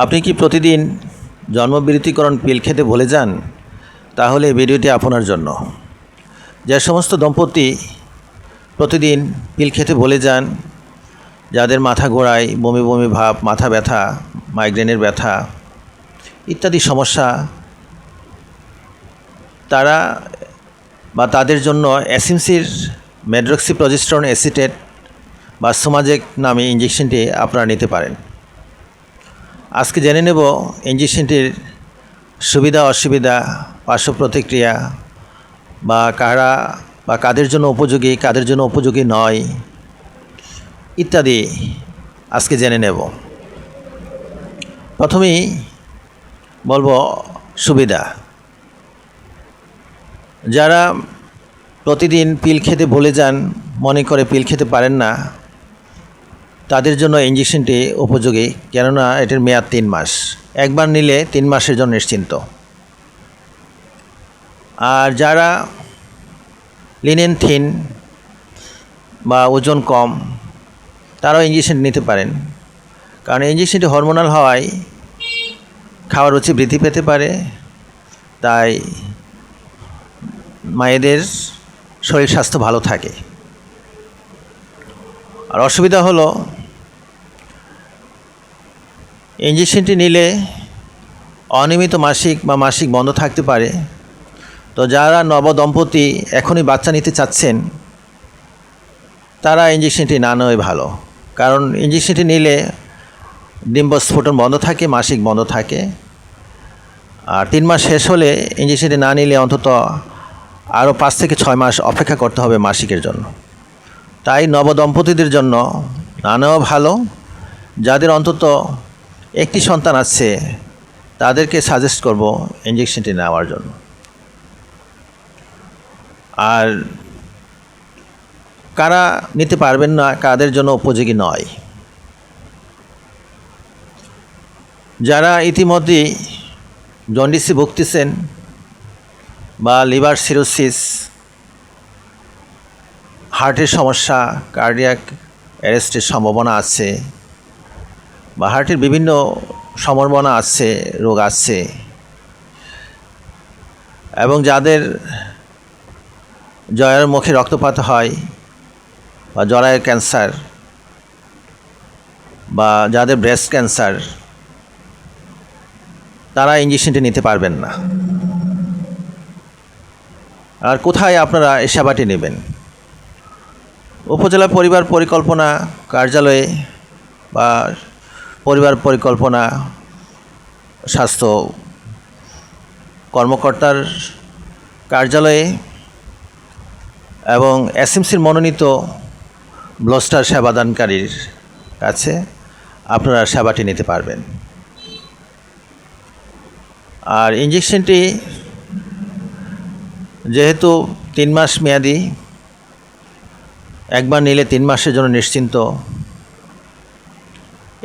আপনি কি প্রতিদিন জন্মবিরতিকরণ পিল খেতে ভুলে যান? তাহলে এই ভিডিওটি আপনার জন্য। যে সমস্ত দম্পতি প্রতিদিন পিল খেতে ভুলে যান, যাদের মাথা ঘোরায়, বমি বমি ভাব, মাথা ব্যথা, মাইগ্রেনের ব্যথা ইত্যাদি সমস্যা, তারা বা তাদের জন্য এসএমসির মেড্রক্সিপ্রজেস্টেরন এসিটেট বা সোমাজেক নামে ইঞ্জেকশনটি আপনারা নিতে পারেন। আজকে জেনে নেব ইঞ্জেকশনটির সুবিধা অসুবিধা, পার্শ্ব প্রতিক্রিয়া বা কাদের জন্য উপযোগী, কাদের জন্য উপযোগী নয় ইত্যাদি আজকে জেনে নেব। প্রথমেই বলবো সুবিধা। যারা প্রতিদিন পিল খেতে ভুলে যান, মনে করে পিল খেতে পারেন না, তাদের জন্য ইঞ্জেকশনটি উপযোগী, কেননা এটির মেয়াদ 3 মাস। একবার নিলে 3 মাসের জন্য নিশ্চিন্ত। আর যারা লিনেন থিন বা ওজন কম, তারাও ইঞ্জেকশন নিতে পারেন, কারণ ইঞ্জেকশনটি হরমোনাল হওয়ায় খাওয়ার রুচি বৃদ্ধি পেতে পারে, তাই মায়েদের শরীর স্বাস্থ্য ভালো থাকে। আর অসুবিধা হলো ইঞ্জেকশনটি নিলে অনিয়মিত মাসিক বা মাসিক বন্ধ থাকতে পারে। তো যারা নবদম্পতি এখনই বাচ্চা নিতে চাচ্ছেন, তারা ইঞ্জেকশনটি না নেওয়াই ভালো, কারণ ইঞ্জেকশনটি নিলে ডিম্বস্ফোটন বন্ধ থাকে, মাসিক বন্ধ থাকে। আর 3 মাস শেষ হলে ইঞ্জেকশনটি না নিলে অন্তত আরও 5 থেকে 6 মাস অপেক্ষা করতে হবে মাসিকের জন্য। তাই নবদম্পতিদের জন্য না নেওয়া ভালো। যাদের অন্তত একটি সন্তান আছে, তাদেরকে সাজেস্ট করব ইঞ্জেকশনটি নেওয়ার জন্য। আর কারা নিতে পারবেন না, কাদের জন্য উপযোগী নয়, যারা ইতিমধ্যেই জন্ডিসে ভুগতেছেন বা লিভার সিরোসিস, হার্টের সমস্যা, কার্ডিয়াক অ্যারেস্টের সম্ভাবনা আছে, বা হার্টের বিভিন্ন সম্ভাবনা আছে, রোগ আছে, এবং যাদের জরায়ুর মুখে রক্তপাত হয় বা জরায়ুর ক্যান্সার, বা যাদের ব্রেস্ট ক্যান্সার, তারা ইঞ্জেকশনটি নিতে পারবেন না। আর কোথায় আপনারা এই সেবাটি নেবেন? উপজেলা পরিবার পরিকল্পনা কার্যালয়ে বা পরিবার পরিকল্পনা স্বাস্থ্য কর্মকর্তার কার্যালয়ে এবং এসএমসির মনোনীত ব্লস্টার সেবাদানকারীর কাছে আপনারা সেবাটি নিতে পারবেন। আর ইঞ্জেকশনটি যেহেতু 3 মাস মেয়াদি, একবার নিলে 3 মাসের জন্য নিশ্চিন্ত,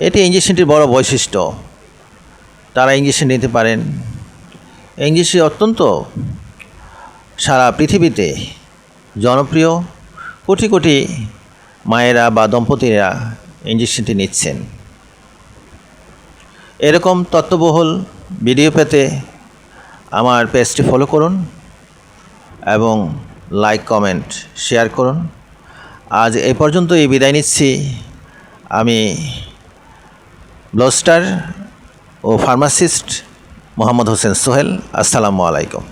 এটি ইঞ্জেকশনটির বড় বৈশিষ্ট্য। তারা ইঞ্জেকশন নিতে পারেন। ইঞ্জেকশন অত্যন্ত সারা পৃথিবীতে জনপ্রিয়। কোটি কোটি মায়েরা বা দম্পতিরা ইঞ্জেকশনটি নিচ্ছেন। এরকম তথ্যবহুল ভিডিও পেতে আমার পেজটি ফলো করুন এবং লাইক, কমেন্ট, শেয়ার করুন। আজ এই পর্যন্তই বিদায় নিচ্ছি। আমি ব্লস্টার ও ফার্মাসিস্ট মোহাম্মদ হোসেন সোহেল। আসসালামু আলাইকুম।